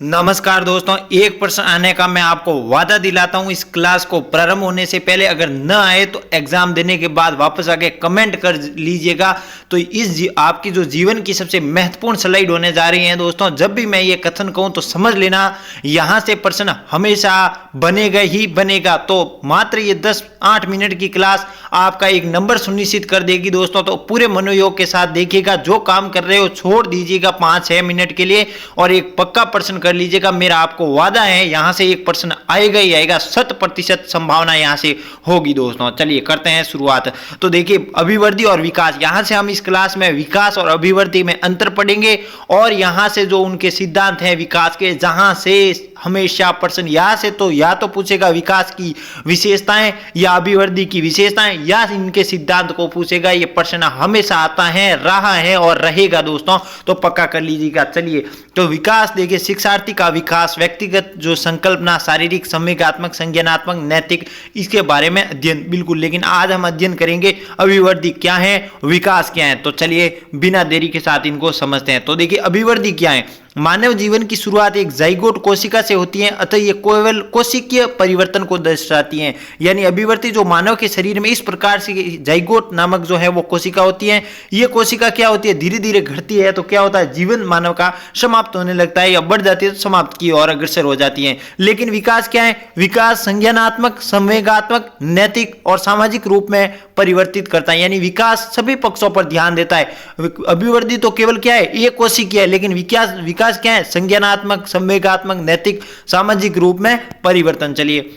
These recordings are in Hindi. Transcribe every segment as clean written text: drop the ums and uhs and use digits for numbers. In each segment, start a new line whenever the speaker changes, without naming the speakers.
नमस्कार दोस्तों, एक प्रश्न आने का मैं आपको वादा दिलाता हूं। इस क्लास को प्रारंभ होने से पहले अगर न आए तो एग्जाम देने के बाद वापस आके कमेंट कर लीजिएगा। तो आपकी जो जीवन की सबसे महत्वपूर्ण स्लाइड होने जा रही है दोस्तों। जब भी मैं ये कथन कहूं तो समझ लेना यहां से प्रश्न हमेशा बनेगा ही बनेगा। तो मात्र ये 10-8 मिनट की क्लास आपका एक नंबर सुनिश्चित कर देगी दोस्तों। तो पूरे मनोयोग के साथ देखिएगा, जो काम कर रहे हो छोड़ दीजिएगा 5-6 मिनट के लिए और एक पक्का प्रश्न कर लीजिएगा। मेरा आपको वादा है यहां से एक प्रश्न आएगा ही आएगा, 100% संभावना यहां से होगी दोस्तों। चलिए करते हैं शुरुआत। तो देखिए, अभिवृद्धि और विकास, यहां से हम इस क्लास में विकास और अभिवृद्धि में अंतर पढ़ेंगे और यहां से जो उनके सिद्धांत हैं विकास के, जहां से हमेशा प्रश्न यहां से तो या तो पूछेगा विकास की विशेषताएं या अभिवृद्धि की विशेषताएं या इनके सिद्धांत को पूछेगा। ये प्रश्न हमेशा आता है, रहा है और रहेगा दोस्तों, तो पक्का कर लीजिएगा। चलिए, तो विकास देखिए, शिक्षार्थी का विकास, व्यक्तिगत जो संकल्पना, शारीरिक, संवेगात्मक, संज्ञानात्मक, नैतिक, इसके बारे में अध्ययन बिल्कुल। लेकिन आज हम अध्ययन करेंगे अभिवृद्धि क्या है, विकास क्या है। तो चलिए बिना देरी के साथ इनको समझते हैं। तो देखिए, अभिवृद्धि क्या है। मानव जीवन की शुरुआत एक जाइगोट कोशिका से होती है, अतः ये केवल कोशिकीय परिवर्तन को दर्शाती है। यानी अभिवृद्धि जो मानव के शरीर में इस प्रकार से जाइगोट नामक जो है वो कोशिका होती है। ये कोशिका क्या होती है, धीरे धीरे घटती है तो क्या होता है, जीवन मानव का समाप्त होने लगता है या बढ़ जाती है तो समाप्त की ओर अग्रसर हो जाती है। लेकिन विकास क्या है, विकास संज्ञानात्मक, संवेगात्मक, नैतिक और सामाजिक रूप में परिवर्तित करता है। यानी विकास सभी पक्षों पर ध्यान देता है। अभिवृद्धि तो केवल क्या है, एक कोशिकीय है, लेकिन विकास क्या है, संज्ञानात्मक, संवेगात्मक, नैतिक, सामाजिक रूप में परिवर्तन। चलिए,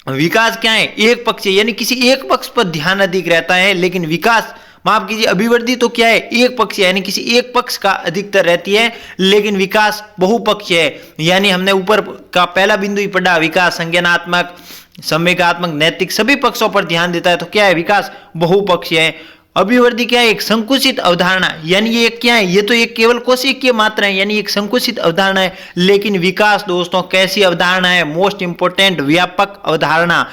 विकास क्या है, एक पक्षीय, यानी किसी एक पक्ष पर ध्यान अधिक रहता है। लेकिन विकास, माफ कीजिए, अभिवृद्धि तो क्या है, एक पक्षीय, यानी किसी एक पक्ष का अधिकतर रहती है। लेकिन विकास बहुपक्षीय है। यानी हमने ऊपर का पहला बिंदु ही पढ़ा, विकास संज्ञानात्मक, संवेगात्मक, नैतिक, सभी पक्षों पर ध्यान देता है। तो क्या है, विकास बहुपक्षीय है। अभिवृद्धि क्या है, एक संकुचित अवधारणा, यानी ये क्या है, ये तो एक केवल कोशिकीय मात्रा है, यानी एक संकुचित अवधारणा है। लेकिन विकास दोस्तों कैसी अवधारणा है, मोस्ट इंपोर्टेंट, व्यापक अवधारणा।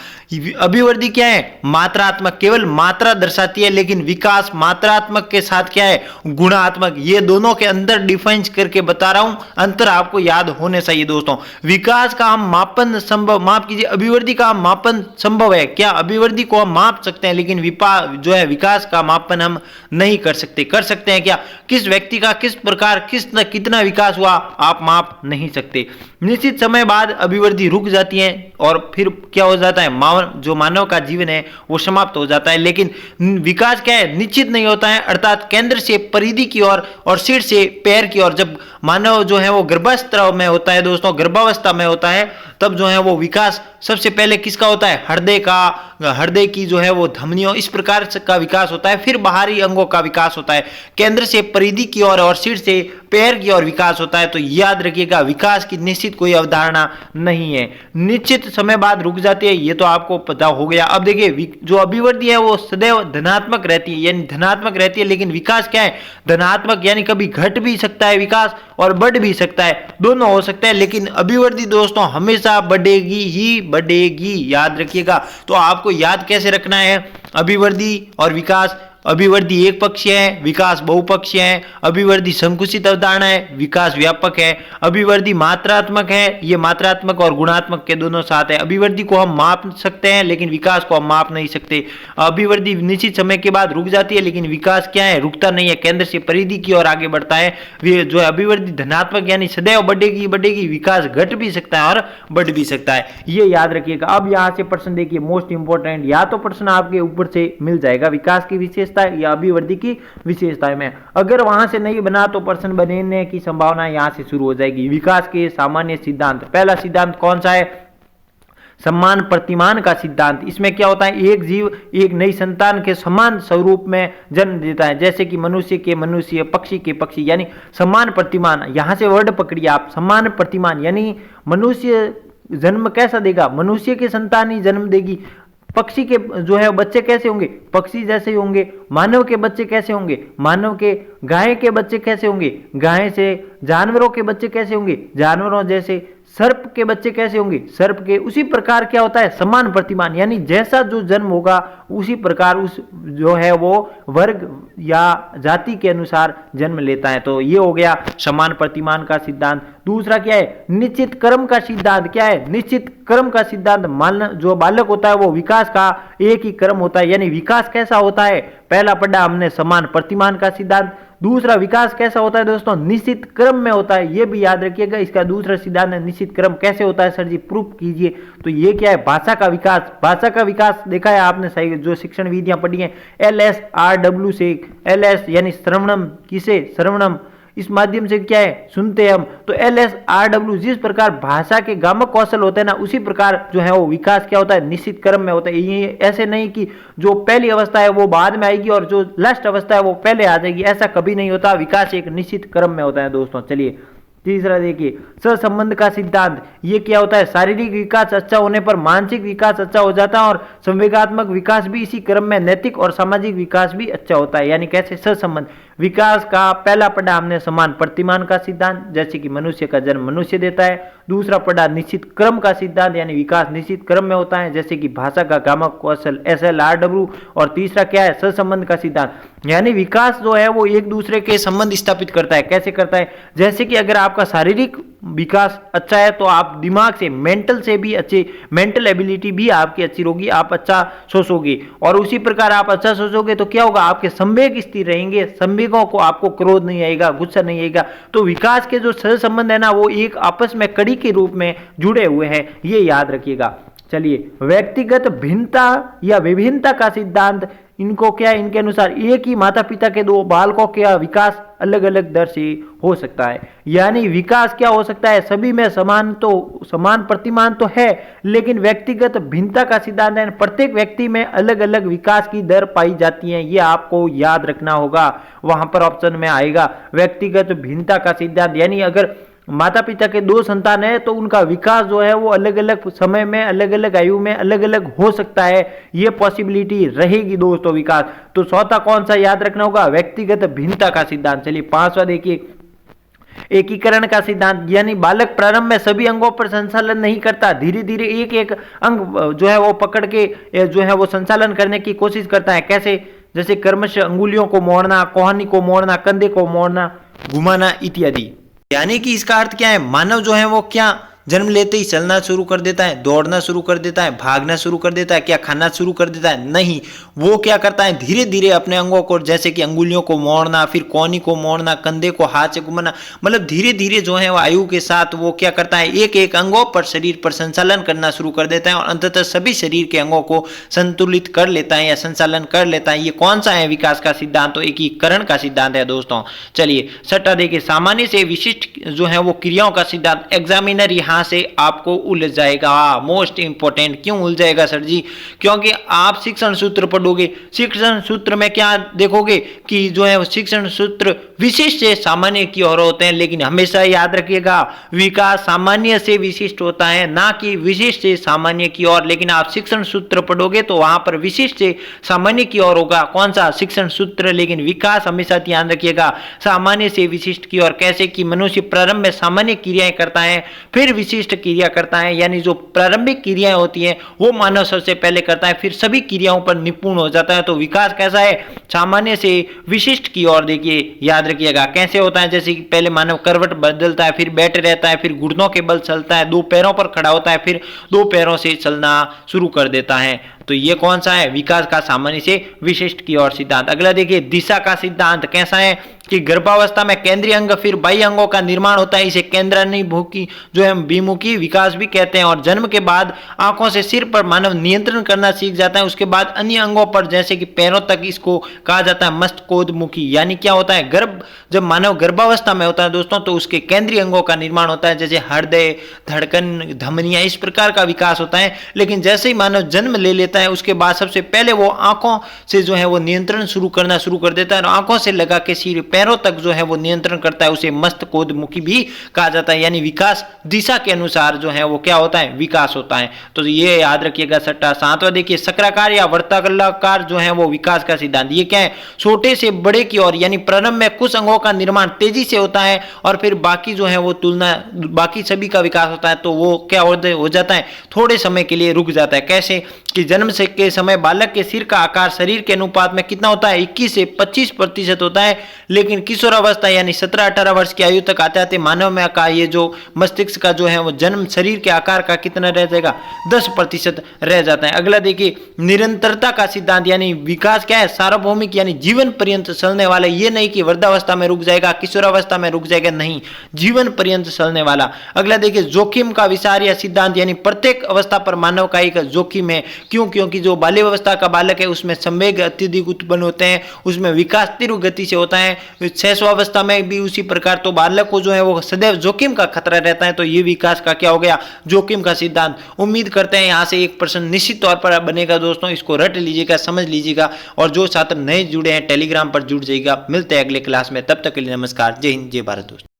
अभिवृद्धि क्या है, मात्रात्मक, केवल मात्रा दर्शाती है। लेकिन विकास मात्रात्मक के साथ क्या है, गुणात्मक। ये दोनों के अंदर डिफाइन करके बता रहा हूं, अंतर आपको याद होने चाहिए दोस्तों। विकास का हम मापन संभव, माफ कीजिए, अभिवृद्धि का मापन संभव है क्या, अभिवृद्धि को हम माप सकते हैं, लेकिन जो है विकास का मापन हम नहीं कर सकते। कर सकते हैं क्या, किस व्यक्ति का किस प्रकार कितना विकास हुआ आप माप नहीं सकते। निश्चित समय बाद अभिवृद्धि रुक जाती है और फिर क्या हो जाता है, जो मानव का जीवन है वो समाप्त हो जाता है। लेकिन विकास क्या है, निश्चित नहीं होता है, अर्थात केंद्र से परिधि की ओर और सिर से पैर की ओर। जब मानव जो है वो गर्भावस्था में होता है दोस्तों, गर्भावस्था में होता है, तब जो है वो विकास सबसे पहले किसका होता है, हृदय की जो है वो धमनियों, इस प्रकार का विकास होता है। फिर बाहरी अंगों का विकास होता है, केंद्र से परिधि की ओर और सिर से पैर की ओर विकास होता है। तो याद रखिएगा, विकास की निश्चित कोई अवधारणा नहीं है, निश्चित समय बाद रुक जाती है, ये तो आपको पता हो गया। अब देखिए, जो अभिवृद्धि है वो सदैव धनात्मक रहती है, यानी धनात्मक रहती है। लेकिन विकास क्या है, धनात्मक, यानी कभी घट भी सकता है विकास और बढ़ भी सकता है, दोनों हो सकता है। लेकिन अभिवृद्धि दोस्तों हमेशा बढ़ेगी ही बढ़ेगी, याद रखिएगा। तो आपको याद कैसे रखना है, अभिवृद्धि और विकास। अभिवृद्धि एक पक्षीय है, विकास बहुपक्षीय है। अभिवृद्धि संकुचित अवधारणा है, विकास व्यापक है। अभिवृद्धि मात्रात्मक है, ये मात्रात्मक और गुणात्मक के दोनों साथ है। अभिवृद्धि को हम माप सकते हैं लेकिन विकास को हम माप नहीं सकते। अभिवृद्धि निश्चित समय के बाद रुक जाती है, लेकिन विकास क्या है, रुकता नहीं है, केंद्र से परिधि की ओर आगे बढ़ता है। जो है अभिवृद्धि धनात्मक, यानी सदैव बढ़ेगी, विकास घट भी सकता है और बढ़ भी सकता है, ये याद रखिएगा। अब यहाँ से प्रश्न देखिए, मोस्ट इंपोर्टेंट, या तो प्रश्न आपके ऊपर से मिल जाएगा विकास की विशेषता या अभिवृद्धि की विशेषताएं में, अगर वहां से नहीं बना तो प्रश्न बनने की संभावना यहां से शुरू हो जाएगी। विकास के सामान्य सिद्धांत, पहला सिद्धांत कौन सा है, सम्मान प्रतिमान का सिद्धांत। इसमें क्या होता है, एक जीव एक नई संतान के समान स्वरूप में जन्म देता है, जैसे कि मनुष्य के मनुष्य, पक्षी के पक्षी, यानी सम्मान प्रतिमान। यहां से वर्ड पकड़िए आप, सम्मान प्रतिमान, यानी मनुष्य जन्म कैसा देगा, मनुष्य की संतान ही जन्म देगी। पक्षी के जो है बच्चे कैसे होंगे, पक्षी जैसे ही होंगे। मानव के बच्चे कैसे होंगे, मानव के गाय के बच्चे कैसे होंगे, गाय से। जानवरों के बच्चे कैसे होंगे, जानवरों जैसे। सर्प के बच्चे कैसे होंगे, सर्प के। उसी प्रकार क्या होता है, समान प्रतिमान, यानी जैसा जो जन्म होगा उसी प्रकार उस जो है वो वर्ग या जाति के अनुसार जन्म लेता है। तो ये हो गया समान प्रतिमान का सिद्धांत। दूसरा क्या है, निश्चित क्रम का सिद्धांत। क्या है, निश्चित क्रम का सिद्धांत। मान जो बालक होता है वो विकास का एक ही क्रम होता है, यानी विकास कैसा होता है, पहला पढ़ा हमने समान प्रतिमान का सिद्धांत। दूसरा विकास कैसा होता है दोस्तों, निश्चित क्रम में होता है, ये भी याद रखिएगा। इसका दूसरा सिद्धांत है निश्चित क्रम। कैसे होता है सर जी, प्रूफ कीजिए। तो ये क्या है, भाषा का विकास। भाषा का विकास देखा है आपने सही, जो शिक्षण विधियां पढ़ी हैं LSRW से। LS यानी श्रवणम, किसे, श्रवणम, इस माध्यम से क्या है, सुनते हैं हम। तो LSRW जिस प्रकार भाषा के गामक कौशल होते हैं ना, उसी प्रकार जो है वो विकास क्या होता है, निश्चित क्रम में होता है। ये ऐसे नहीं कि जो पहली अवस्था है वो बाद में आएगी और जो लास्ट अवस्था है वो पहले आ जाएगी, ऐसा कभी नहीं होता। विकास एक निश्चित क्रम में होता है दोस्तों। चलिए तीसरा देखिए, सहसंबंध का सिद्धांत। ये क्या होता है, शारीरिक विकास अच्छा होने पर मानसिक विकास अच्छा हो जाता है और संवेगात्मक विकास भी इसी क्रम में, नैतिक और सामाजिक विकास भी अच्छा होता है। यानी कैसे, सहसंबंध। विकास का पहला पढ़ा हमने समान प्रतिमान का सिद्धांत, जैसे कि मनुष्य का जन्म मनुष्य देता है। दूसरा पढ़ा निश्चित क्रम का सिद्धांत, यानी विकास निश्चित क्रम में होता है, जैसे कि भाषा का गामक कौशल SLRW। और तीसरा क्या है, सहसंबंध का सिद्धांत, यानी विकास जो है वो एक दूसरे के संबंध स्थापित करता है। कैसे करता है, जैसे कि अगर आपका शारीरिक विकास अच्छा है तो आप दिमाग से, मेंटल से भी अच्छे, मेंटल एबिलिटी भी आपकी अच्छी होगी, आप अच्छा सोचोगे। और उसी प्रकार आप अच्छा सोचोगे तो क्या होगा, आपके संवेग स्थिर रहेंगे, संवेगों को, आपको क्रोध नहीं आएगा, गुस्सा नहीं आएगा। तो विकास के जो सहसंबंध है ना, वो एक आपस में कड़ी के रूप में जुड़े हुए हैं, ये याद रखिएगा। चलिए, व्यक्तिगत भिन्नता या विभिन्नता का सिद्धांत। इनको क्या है, इनके अनुसार एक ही माता पिता के दो बालकों का विकास अलग अलग दर से हो सकता है। यानी विकास क्या हो सकता है, सभी में समान, तो समान प्रतिमान तो है, लेकिन व्यक्तिगत भिन्नता का सिद्धांत है, प्रत्येक व्यक्ति में अलग अलग विकास की दर पाई जाती है। ये आपको याद रखना होगा, वहां पर ऑप्शन में आएगा व्यक्तिगत भिन्नता का सिद्धांत। यानी अगर माता पिता के दो संतान है तो उनका विकास जो है वो अलग अलग समय में, अलग अलग आयु में अलग अलग हो सकता है, ये पॉसिबिलिटी रहेगी दोस्तों विकास। तो चौथा कौन सा याद रखना होगा, व्यक्तिगत भिन्नता का सिद्धांत। चलिए पांचवा देखिए, एकीकरण का सिद्धांत। यानी बालक प्रारंभ में सभी अंगों पर संचालन नहीं करता, धीरे धीरे एक एक अंग जो है वो पकड़ के जो है वो संचालन करने की कोशिश करता है। कैसे, जैसे क्रमशः अंगुलियों को मोड़ना, कोहनी को मोड़ना, कंधे को मोड़ना, घुमाना इत्यादि। यानी कि इसका अर्थ क्या है, मानव जो है वो क्या जन्म लेते ही चलना शुरू कर देता है, दौड़ना शुरू कर देता है, भागना शुरू कर देता है, क्या खाना शुरू कर देता है, नहीं। वो क्या करता है, धीरे धीरे अपने अंगों को, जैसे कि अंगुलियों को मोड़ना, फिर कोहनी को मोड़ना, कंधे को हाथ से घुमाना, मतलब धीरे धीरे जो है वो आयु के साथ वो क्या करता है, एक एक अंगों पर, शरीर पर संचालन करना शुरू कर देता है और अंततः सभी शरीर के अंगों को संतुलित कर लेता है या संचालन कर लेता है। ये कौन सा है विकास का सिद्धांत, तो एकीकरण का सिद्धांत है दोस्तों। चलिए छठा देखिए, सामान्य से विशिष्ट जो है वो क्रियाओं का सिद्धांत। एग्जामिनर यहाँ से आपको उलझ जाएगा, मोस्ट इंपोर्टेंट। क्यों उलझ जाएगा सर जी, क्योंकि आप शिक्षण सूत्र पढ़ोगे, शिक्षण सूत्र में क्या देखोगे कि जो है शिक्षण सूत्र विशिष्ट से सामान्य की ओर होते हैं, लेकिन हमेशा याद रखिएगा विकास सामान्य से विशिष्ट होता है, ना कि विशिष्ट से सामान्य की ओर। लेकिन आप शिक्षण सूत्र पढ़ोगे तो वहां पर विशिष्ट से सामान्य की ओर होगा, कौन सा, शिक्षण सूत्र। लेकिन विकास हमेशा ध्यान रखिएगा सामान्य से विशिष्ट की ओर। कैसे कि मनुष्य प्रारंभ में सामान्य क्रियाएं करता है, फिर विशिष्ट क्रिया करता है, यानी जो प्रारंभिक क्रियाएं होती हैं वो मानव सबसे पहले करता है, फिर सभी क्रियाओं पर निपुण हो जाता है। तो विकास कैसा है, सामान्य से विशिष्ट की ओर। देखिए याद रखिएगा कैसे होता है, जैसे कि पहले मानव करवट बदलता है, फिर बैठे रहता है, फिर घुटनों के बल चलता है, दो पैरों पर खड़ा होता है, फिर दो पैरों से चलना शुरू कर देता है। तो ये कौन सा है, विकास का सामान्य से विशिष्ट की ओर सिद्धांत। अगला देखिए, दिशा का सिद्धांत कैसा है कि गर्भावस्था में केंद्रीय अंग फिर बाह्य अंगों का निर्माण होता है, इसे केंद्राभिमुखी जो है विमुखी विकास भी कहते हैं। और जन्म के बाद आंखों से सिर पर मानव नियंत्रण करना सीख जाता है, उसके बाद अन्य अंगों पर जैसे कि पैरों तक, इसको कहा जाता है मस्तकोद्मुखी। यानी क्या होता है, जब मानव गर्भावस्था में होता है दोस्तों तो उसके केंद्रीय अंगों का निर्माण होता है, जैसे हृदय, धड़कन, धमनियां, इस प्रकार का विकास होता है। लेकिन जैसे ही मानव जन्म ले लेता है उसके बाद सबसे पहले वो आंखों से जो है वो नियंत्रण शुरू करना शुरू कर देता है और आंखों से लगा के सिर पैरों तक जो है वो नियंत्रण करता है, उसे मस्तकोद्मुखी भी कहा जाता है। यानी विकास दिशा के अनुसार जो है वो क्या होता है, विकास होता है। तो ये याद रखिएगा। छठा सातवां देखिए, चक्राकार या वर्ताकार जो है वो विकास का सिद्धांत। ये क्या है, छोटे से बड़े की ओर, यानी प्रारंभ में कुछ अंगों का निर्माण तेजी से होता है और फिर बाकी जो है वो तुलना बाकी सभी का विकास होता है, तो वो क्या हो जाता है, थोड़े समय के लिए रुक जाता है। कैसे कि जन्म से के समय बालक के सिर का आकार शरीर के अनुपात में कितना होता है, 21 से 25% होता है, लेकिन किशोरावस्था यानी 17-18 वर्ष की आयु तक आते आते मानव में का ये जो मस्तिष्क का जो है वो जन्म शरीर के आकार का कितना रह जाएगा, 10% रह जाता है। अगला देखिए, निरंतरता का सिद्धांत, यानी विकास क्या है, सार्वभौमिक यानी जीवन पर्यंत चलने वाला। ये नहीं कि वृद्धावस्था में रुक जाएगा, किशोरावस्था में रुक जाएगा, नहीं, जीवन पर्यंत चलने वाला। अगला देखिए, जोखिम का विचार या सिद्धांत, यानी प्रत्येक अवस्था पर मानव का एक जोखिम है। क्यों? क्योंकि जो बाल्यावस्था का बालक है उसमें संवेग अत्यधिक उत्पन्न होते हैं, उसमें विकास तीव्र गति से होता है। शैशवावस्था में भी उसी प्रकार, तो बालक को जो है वो सदैव जोखिम का खतरा रहता है। तो ये विकास का क्या हो गया, जोखिम का सिद्धांत। उम्मीद करते हैं यहाँ से एक प्रश्न निश्चित तौर पर बनेगा दोस्तों, इसको रट लीजिएगा, समझ लीजिएगा। और जो छात्र नए जुड़े हैं टेलीग्राम पर जुड़ जाइएगा। मिलते हैं अगले क्लास में, तब तक के लिए नमस्कार, जय हिंद, जय भारत दोस्तों।